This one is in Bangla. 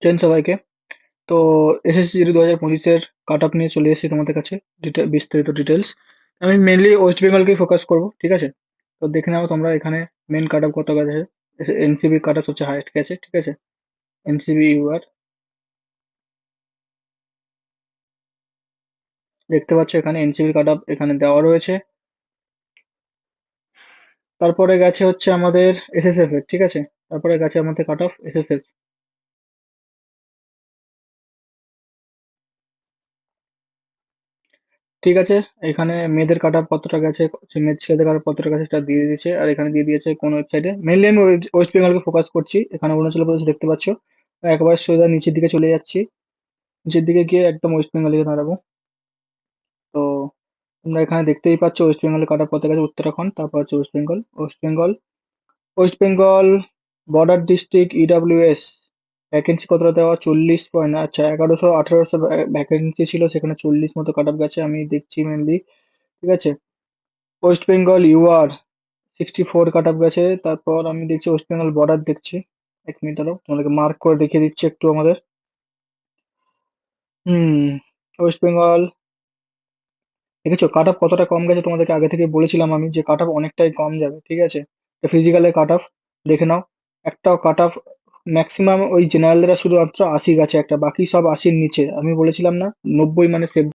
জয়েন সবাইকে। তো এসএসসি 2025 এর কাট অফ নিয়ে চলে এসেছি তোমাদের কাছে বিস্তারিত ডিটেলস। আমি মেনলি ওয়েস্ট বেঙ্গলকেই ফোকাস করব, ঠিক আছে? তো দেখে নাও তোমরা এখানে মেন কাট অফ কত গেছে। এনসিবি কাট অফ হচ্ছে হাইয়েস্ট গেছে, ঠিক আছে? এনসিবি ইউআর দেখতে পাচ্ছ এখানে এনসিবি কাট অফ এখানে দেওয়া রয়েছে। তারপরে গেছে হচ্ছে আমাদের এসএসএফ এর, ঠিক আছে? তারপরে গেছে আমাদের কাট অফ এসএসএফ। ঠিক আছে, এখানে মেয়েদের কাট অফ কতটা গেছে, ছেলেদের কাট অফ কতটা গেছে সেটা দিয়ে দিয়েছে। আর এখানে দিয়ে দিয়েছে কোন ওয়েবসাইটে। মেনলি আমি ওয়েস্ট বেঙ্গলকে ফোকাস করছি। এখানে অরুণাচল প্রদেশ দেখতে পাচ্ছ। একবার সোজা নিচের দিকে চলে যাচ্ছি। নিচের দিকে গিয়ে একদম ওয়েস্ট বেঙ্গলে দাঁড়াবো। তো তোমরা এখানে দেখতেই পাচ্ছ ওয়েস্ট বেঙ্গলের কাট অফ কত গেছে। উত্তরাখণ্ড, তারপর হচ্ছে West Bengal. West Bengal border district EWS vacancy কতটা দেওয়া 40 পয়েন্ট। আচ্ছা, 1100-1800 ভ্যাকেন্সি ছিল, সেখানে 40 মতো কাট অফ গেছে আমি দেখছি মেনলি, ঠিক আছে? West Bengal UR 64 cut off গেছে। তারপর আমি দেখছি ওয়েস্ট বেঙ্গল বর্ডার দেখছি। 1 মিনিট দাঁড়াও, তোমাদেরকে মার্ক করে দেখিয়ে দিচ্ছি একটু আমাদের। হুম, ওয়েস্ট বেঙ্গল দেখেছো কাট অফ কতটা কম গেছে। তোমাদেরকে আগে থেকে বলেছিলাম আমি যে কাট অফ অনেকটাই কম যাবে, ঠিক আছে? ফিজিক্যালের কাট অফ দেখে নাও। একটাও কাট অফ ম্যাক্সিমাম ওই জেনারেলরা শুধুমাত্র 80 গেছে একটা, বাকি সব 80-র নিচে। আমি বলেছিলাম না 90 মানে সেফ